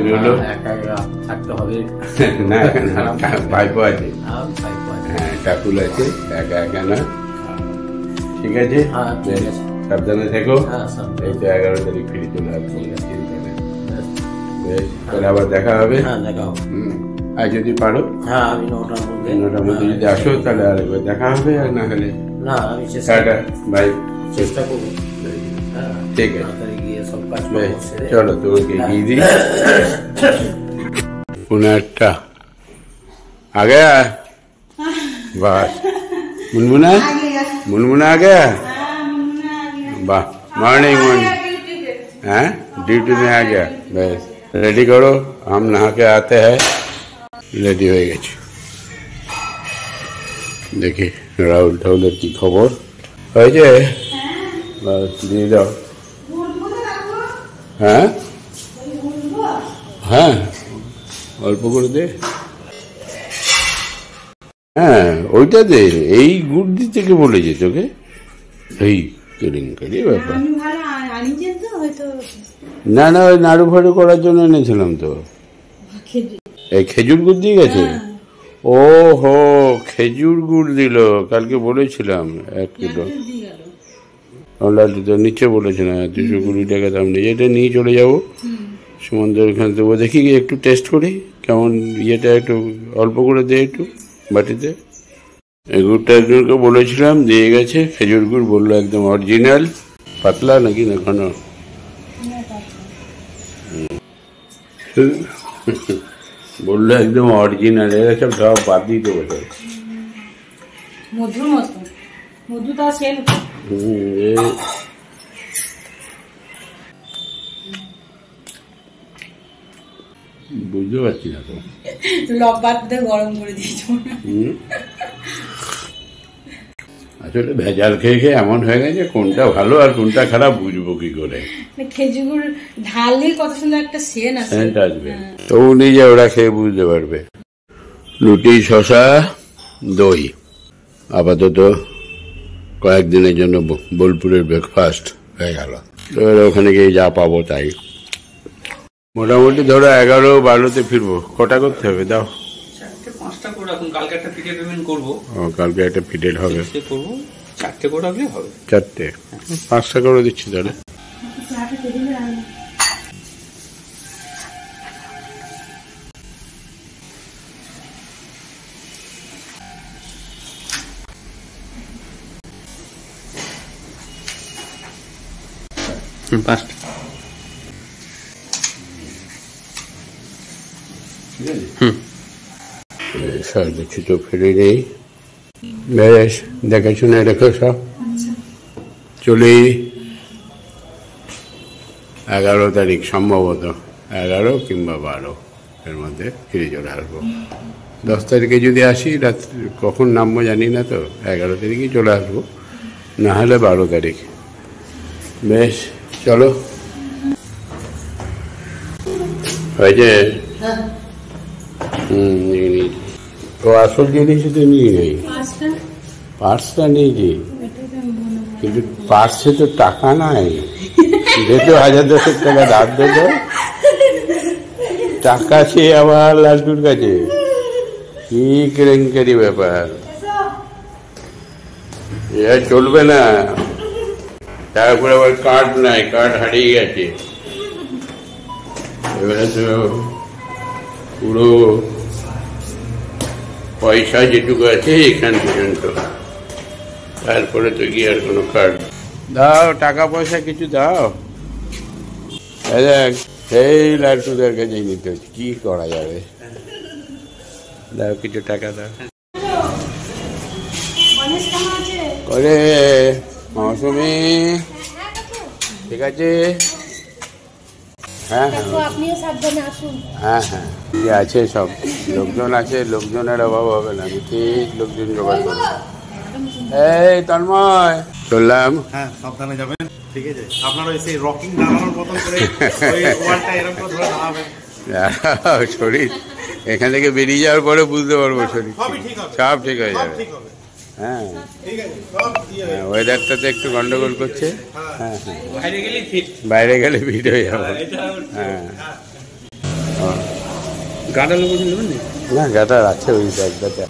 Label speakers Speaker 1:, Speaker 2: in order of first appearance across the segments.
Speaker 1: ছবি হলো।
Speaker 2: একা একা থাকতে হবে
Speaker 1: না ভাইপো আছে, হ্যাঁ কাকুল আছে, একা একা না। ঠিক আছে, সাবধানে থেকো। এই তো 11 তারিখ ফিরে চলে আসবো। বেশ, তাহলে আবার দেখা হবে। আর যদি পারো 9টার মধ্যে যদি আসো তাহলে আরেকবার দেখা হবে, আর না হলে ভাই
Speaker 2: চেষ্টা করবো।
Speaker 1: ঠিক আছে, চলো তোমাকে এগিয়ে দিই। 8টা आ गया बस। मुनमुना मुनमुना आ गया, वाह मॉर्निंग मॉर्निंग। हैं ड्यूटी में आ गया, बस रेडी करो, हम नहा के आते हैं। रेडी हो गए, देखिए राहुल ठाउलेर की खबर হয়েছে, बस দিয়ে দাও। হ্যাঁ হ্যাঁ অল্প করে দে। হ্যাঁ ওইটা দে, এই গুড় দিতে কে বলেছে তোকে? এই কেলেঙ্কারি ব্যাপার। না না ওই নাড়ু ফাড়ু করার জন্য এনেছিলাম তো। এই খেজুর গুড় দিয়ে গেছে। ও হো খেজুর গুড় দিল, কালকে বলেছিলাম 1 কিলো। তো নিচে বলেছিলাম 220 টাকা দাম নেই। এটা নিয়ে চলে যাবো সুমনদের ওখানে দেবো, দেখি একটু টেস্ট করি কেমন। ইয়েটা একটু অল্প করে দে একটু বাটিতে। এই গুড়টা একজনকে বলেছিলাম, দিয়ে গেছে খেজুর গুড়, বললো একদম অরিজিনাল। পাতলা নাকি না ঘন? বললো একদম অরিজিনাল। এরা সব সব বাদ দিতে বলে। বুঝতে পারছি না তো,
Speaker 3: গরম করে দিয়েছ।
Speaker 1: আসলে ভেজাল খেয়ে খেয়ে এমন হয়ে গেছে, কোনটা ভালো আর কোনটা খারাপ বুঝবো কি করে।
Speaker 3: খেজুর ঢালে কত সুন্দর একটা সেন্ট
Speaker 1: আসবে, তো নিজে ওরা খেয়ে বুঝতে পারবে। লুটি, শশা, দই আপাতত কয়েকদিনের জন্য বোলপুরের ব্রেকফাস্ট হয়ে গেল। তো ওখানে গিয়ে যা পাবো তাই। মোটামুটি ধরো 11-12তে ফিরবো। কটা করতে হবে দাও?
Speaker 2: 5টা করে রাখুন, কালকে একটা ফিটে পেমেন্ট করবো।
Speaker 1: কালকে একটা ফিটেড হবে,
Speaker 2: 4টে করে রাখলে হবে।
Speaker 1: 4টে 5টা করে দিচ্ছি তাহলে। সব কিছু তো ফিরে নেই, বেশ দেখে শুনে রেখো সব। চলি 11 তারিখ, সম্ভবত 11 কিংবা 12 এর মধ্যে ফিরে চলে আসবো। 10 তারিখে যদি আসি, রাত্রি কখন নামবো জানি না, তো 11 তারিখে চলে আসবো, না হলে 12 তারিখ। বেশ চলো, হয়েছে। তো আসল জিনিস তো নিয়ে নেই, পার্সটা নিয়েছি, কিন্তু পার্সে তো টাকা নাই। যেহেতু 1000-10 টাকা ধার দেবো, টাকা সে আবার লালটুর কাছে। কি কেলেঙ্কারি ব্যাপার, এ চলবে না। তারপরে আবার কার্ড নাই, কার্ড হারিয়ে গেছে। এবারে তো পুরো পয়সা যেটুকু আছে এখান পর্যন্ত, তারপরে তো গিয়ে আর কোনো কার্ড। দাও টাকা পয়সা কিছু দাও। দেখ সেই লালটুদের কাছে নিতে হচ্ছে, কি করা যাবে। দাও কিছু টাকা দাও। করে মৌসুমি ঠিক আছে? হ্যাঁ হ্যাঁ হ্যাঁ হ্যাঁ, যে আছে সব লোকজন আছে, লোকজনের অভাব হবে না। আমি ঠিক লোকজন জোগাড় করবো। এই তন্ময় চললাম।
Speaker 4: হ্যাঁ সাবধানে যাবেন, ঠিক আছে? আপনারা এসে রকিং দাঁড়ানোর মতন করে ওই ওয়ালটা এরকম করে ধরে দাঁড়াবেন।
Speaker 1: শরীর এখান থেকে বেরিয়ে যাওয়ার পরে বুঝতে পারবো শরীর সব ঠিক হয়ে যাবে। হ্যাঁ ওয়েদারটাতে একটু গন্ডগোল করছে। হ্যাঁ হ্যাঁ, বাইরে গেলে ফিট হয়ে যাবে। হ্যাঁ
Speaker 2: গাঁটা লোকেশন নেবেন না?
Speaker 1: না গাটার আছে ওই জায়গাটা।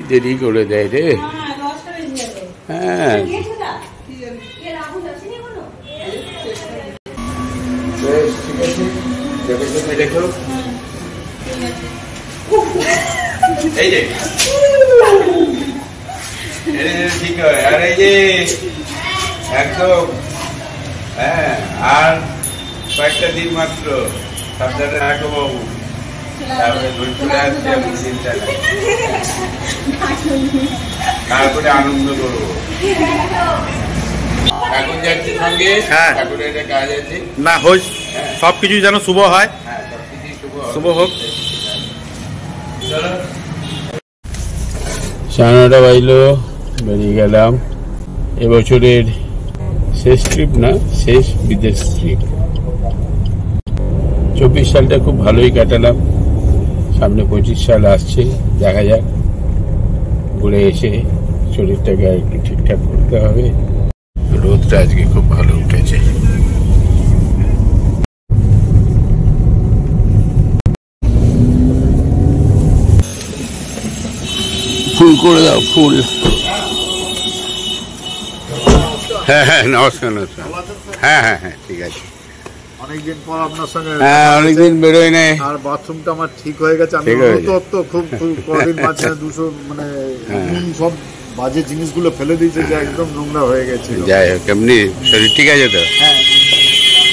Speaker 1: দেরি করে দেয় রে। হ্যাঁ বেশ ঠিক আছে, দেখে দেখো এই যে ঠিক হয়। আর এই যে একদম হ্যাঁ, আর কয়েকটা দিন মাত্র, সাবধানে রাখো বাবু, তারপরে চলে আসছে, আমি চিন্তা নাই, তারপরে আনন্দ করবো। এখন যাচ্ছি সঙ্গে,
Speaker 4: হ্যাঁ
Speaker 1: এখন এটা কাজ আছে
Speaker 4: না হোক, সবকিছু যেন শুভ হয়।
Speaker 1: হ্যাঁ সবকিছুই
Speaker 4: শুভ হোক।
Speaker 1: চলো 9:30 বাজলো, বেরিয়ে গেলাম। এবছরের শেষ ট্রিপ না, শেষ বিদেশ ট্রিপ। 24 সালটা খুব ভালোই কাটালাম, সামনে 25 সাল আসছে, দেখা যাক। ঘুরে এসে শরীরটাকে একটু ঠিকঠাক করতে হবে। রোদটা আজকে খুব ভালো উঠেছে। ফুল করে দাও, ফুল। হ্যাঁ হ্যাঁ নমস্কার নমস্কার। হ্যাঁ হ্যাঁ হ্যাঁ ঠিক আছে।
Speaker 5: অনেকদিন পর আপনার সঙ্গে,
Speaker 1: হ্যাঁ অনেকদিন বেরোয় নাই।
Speaker 5: আর বাথরুমটা আমার ঠিক হয়ে গেছে। আমি
Speaker 1: ঠিক হয়েছে।
Speaker 5: তো খুব কদিন মাঝখানে 200 মানে সব বাজে জিনিসগুলো ফেলে দিয়েছে, যে একদম নোংরা হয়ে গেছে।
Speaker 1: যাই হোক, এমনি শরীর ঠিক আছে তো?
Speaker 5: হ্যাঁ,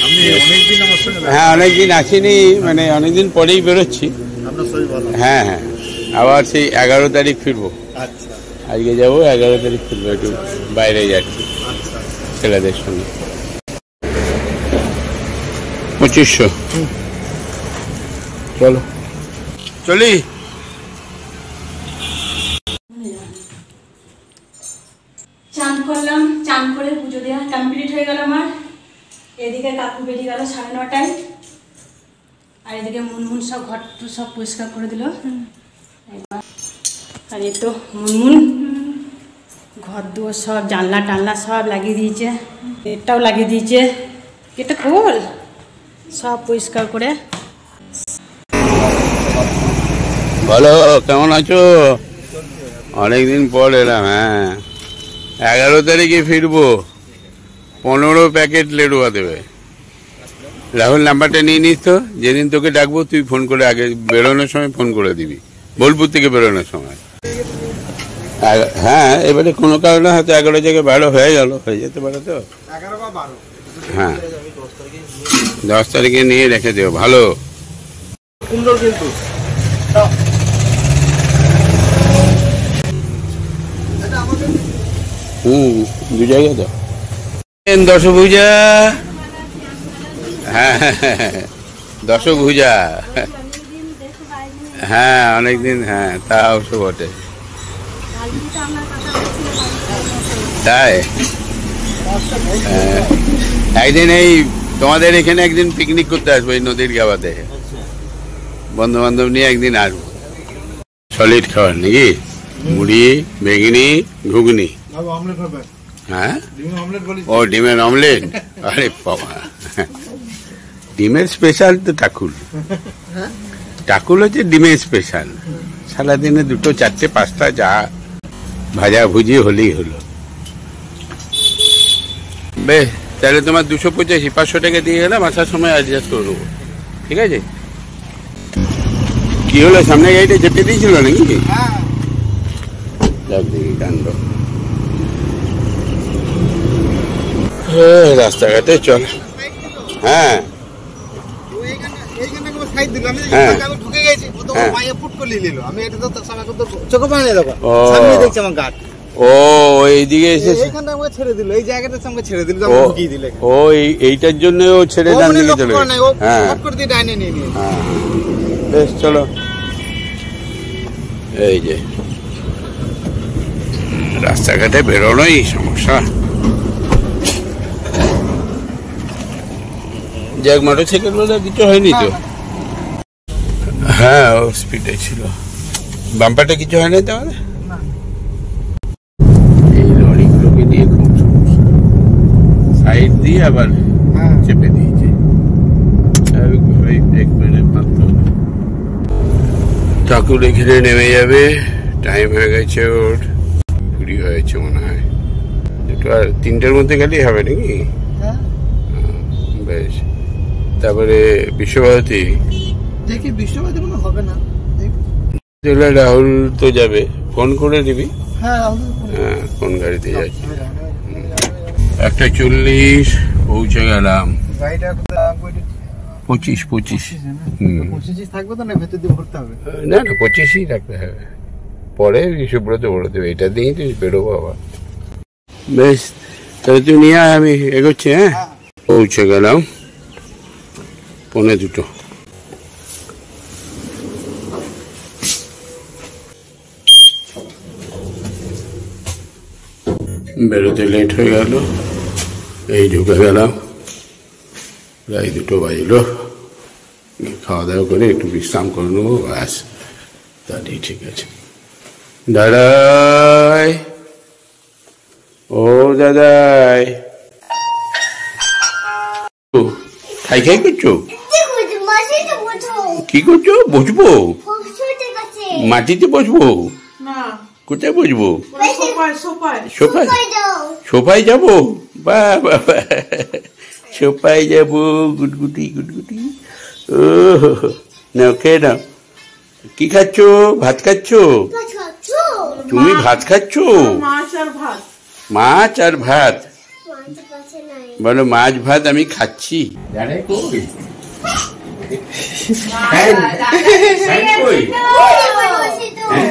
Speaker 5: আপনি অনেকদিন আমার সঙ্গে,
Speaker 1: হ্যাঁ অনেকদিন আসিনি, মানে অনেকদিন পরেই বেরোচ্ছি।
Speaker 5: আপনার শরীর ভালো?
Speaker 1: হ্যাঁ হ্যাঁ, আবার সেই 11 তারিখ ফিরবো।
Speaker 5: আচ্ছা
Speaker 1: আজকে যাবো, 11 তারিখ ফিরবো, একটু বাইরে যাচ্ছি
Speaker 5: আচ্ছা।
Speaker 1: ছেলেদের সঙ্গে। 2500 চলো চলি।
Speaker 3: চান করলাম, চান করে পুজো দেওয়া কমপ্লিট হয়ে গেল আমার। এদিকে কাকু বেরিয়ে গেল 9:30টায়, আর এদিকে মুনমুন সব ঘর সব পরিষ্কার করে দিল। আর এই তো মুনমুন ঘর দুয়ার সব জানলা টানলা সব লাগিয়ে দিয়েছে, এটাও লাগিয়ে দিয়েছে। এটা খোল, সব পরিষ্কার করে।
Speaker 1: বলো কেমন আছো? অনেকদিন পর এলাম। হ্যাঁ 11 তারিখে ফিরবো, 15 প্যাকেট লেডুয়া দেবে। রাহুল নাম্বারটা নিয়ে নিস তো, যেদিন তোকে ডাকবো তুই ফোন করে, আগে বেরোনোর সময় ফোন করে দিবি, বোলপুর থেকে বেরোনোর সময়। হ্যাঁ এবারে কোনো কারণে হয়তো 11 জায়গায় 12 হয়ে গেল, হয়ে যেতে পারে তো।
Speaker 5: 11 বা 12।
Speaker 1: হ্যাঁ 10 তারিখে নিয়ে রেখে দিও, ভালো।
Speaker 5: সুন্দর কিন্তু
Speaker 1: দু জায়গায় তো দশভুজা। হ্যাঁ দশভুজা, হ্যাঁ অনেকদিন, হ্যাঁ তা অবশ্য বটে। তাই একদিন এই তোমাদের এখানে একদিন পিকনিক করতে আসবো, এই নদীর গাবাতে বন্ধু বান্ধব নিয়ে একদিন আসবো। সলিড খাবার নাকি? মুড়ি, বেগুনি, ঘুগনি। হ্যাঁ ও ডিমের অমলেট। আরে বাবা, ডিমের স্পেশাল তো টাকুল। টাকুল হচ্ছে ডিমের স্পেশাল। সারাদিনে 2, 4, 5টা যা ভাজা ভুজি হলেই হলো। বেশ তাহলে তোমার 285, 500 টাকা দিয়ে গেলাম, আসার সময় অ্যাডজাস্ট করে দেবো, ঠিক আছে? কি হলো, সামনে গাড়িটা চেপে দিয়েছিল নাকি? যাক দেখি কাণ্ড। রাস্তাঘাটে চল। হ্যাঁ ও এইদিকে এসে ও এইটার জন্য ও ছেড়ে ডান দিকে চলে গেছে। হ্যাঁ বেশ চলো। এই যে রাস্তাঘাটে বেরোনোই সমস্যা। যাক মোটরসাইকেল বলে কিছু হয়নি তো? হ্যাঁ ও স্পিডে ছিল, বাম্পারটা কিছু হয়নি তাহলে। এই লরিগুলোকে নিয়ে খুব সমস্যা। দিয়ে আবার চেপে দিয়েছে। ঠাকুর এখানে নেমে যাবে, টাইম হয়ে গেছে ওর 20 হয়েছে মনে হয়। একটু আর 3টার মধ্যে গেলেই হবে নাকি? বেশ। তারপরে বিশ্বভারতী
Speaker 6: দেখি, বিশ্বভারতী কোনো হবে না।
Speaker 1: রাহুল তো যাবে, ফোন করে দিবি।
Speaker 6: হ্যাঁ,
Speaker 1: কোন গাড়িতে যাচ্ছে? 1:40 পৌঁছে গেলাম।
Speaker 6: গাড়িটা
Speaker 1: 25
Speaker 6: থাকবে তো না, ভেতর দিয়ে ভরতে হবে?
Speaker 1: না 25ই রাখতে হবে, পরে সুব্রত ভরে দেবে। এটা দিয়েই তো বেরোবো আবার। বেশ, তাহলে তুই নিয়ে আয়, আমি এগোচ্ছি। হ্যাঁ, পৌঁছে গেলাম 1:45। বেরোতে লেট হয়ে গেল, এই ঢুকে গেলাম, প্রায় 2 বাজলো। খাওয়া দাওয়া করে একটু বিশ্রাম করে নেবো, ব্যাস, তাহলেই ঠিক আছে। দাদাই, ও দাদাই, খাই খাই করছো? কি করছো? বসবো? মাটিতে বসবো? কোথায় বসবো? সোফায় যাবো? বাবা, সোফায় যাবো, গুটগুটি গুটগুটি। ও নাও, খেয়ে নাও। কি খাচ্ছ? ভাত খাচ্ছ? তুমি ভাত খাচ্ছ? মাছ আর ভাত? বলো মাছ ভাত আমি খাচ্ছি।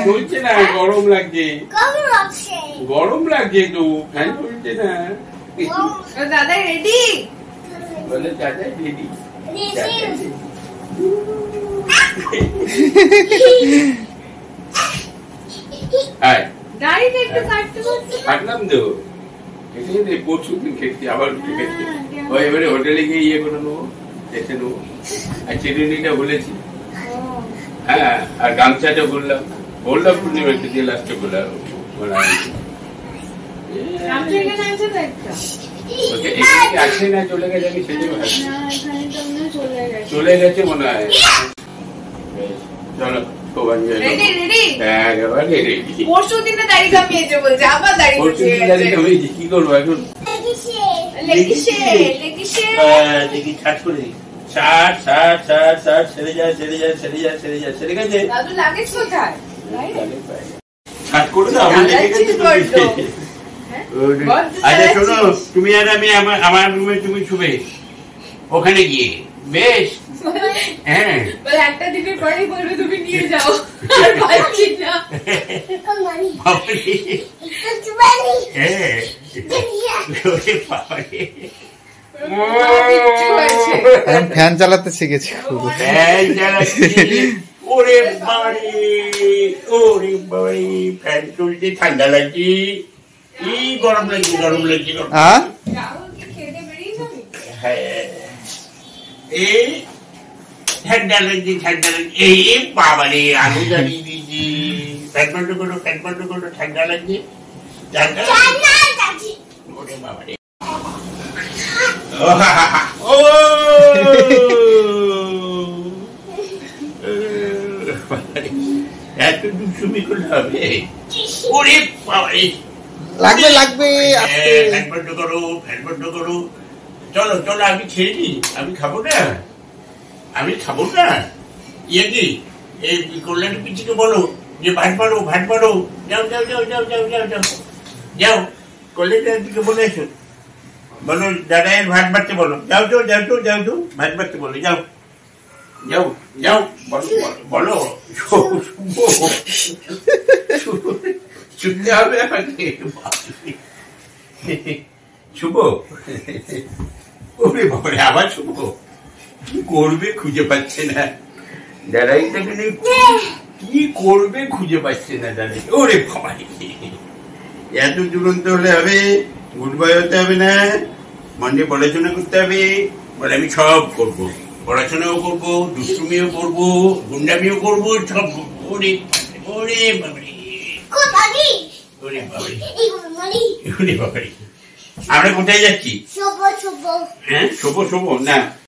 Speaker 1: চলছে না, গরম লাগছে। গরম লাগছে তো, ফ্যান চলছে না।
Speaker 7: দাদা রেডি?
Speaker 1: বলে দাদা রেডি। কাটলাম তো, পরশু দিন খেতে, আবার খেতে। ওই এবারে হোটেলে গিয়ে ইয়ে করে নেবো, দেখে নেবো। আর চিরুনিটা বলেছি, হ্যাঁ, আর গামছাটা বললাম পূর্ণিমা দিয়ে লাস্টে বললাম। আসে না, চলে গেছে, আমি সেটাই ভাবছি। চলে গেছে মনে হয়। চলো, কি করবো এখন? দেখি ছাট করে দিই। ছেড়ে যায়, সেরে গেছে। ছাট করে দাও। আচ্ছা শোনো, তুমি আর আমি আমার রুমে, তুমি শুবে ওখানে গিয়ে। বেশ, হ্যাঁ,
Speaker 7: একটা দিনের পরেই বলবে তুমি নিয়ে যাও।
Speaker 6: ফ্যান চালাতে শিখেছি।
Speaker 1: ওরে বাবারে, ওরে বাবারে, ফ্যান চলছে, ঠান্ডা লাগছে। গরম লাগছে। ঠান্ডা লাগছে। এই বাবারে, আলু জ্বালিয়ে দিয়েছি। ফ্যান বন্ধ করো, ঠান্ডা লাগছে। ওরে বাবারে, এত দুষ্টুমি করলে হবে? ওরে বাবারে,
Speaker 6: লাগবে।
Speaker 1: ফ্যান বন্ধ করো। চলো, আমি ছেড়ে দিই। আমি খাবো না। ইয়ে কি, এই কল্যাণী পিছিকে বলো যে ভাত পারো। যাও, কল্যাণীর দিকে বলে এসো। বলো দাদায়ের ভাত বাড়তে বলো। যাও ভাত বাড়তে বলো। যাও, বলো। শুনতে হবে আমাকে। শুভ, ওরে বাবারে, আবার শুভ কি করবে খুঁজে পাচ্ছে না। দাদাই কি করবে খুঁজে পাচ্ছে না দাদাই। ওরে বাবারে, এত দুরন্ত হলে হবে? গুড বয় হতে হবে না, মনে পড়াশোনা করতে হবে। বলে আমি সব করবো, পড়াশোনাও করবো, দুষ্টুমিও করবো, গুন্ডামিও করবো, সব করবো। ওরে বাবারে, আমরা কোথায় যাচ্ছি?
Speaker 8: শুভ শুভ
Speaker 1: হ্যাঁ, শুভ শুভ না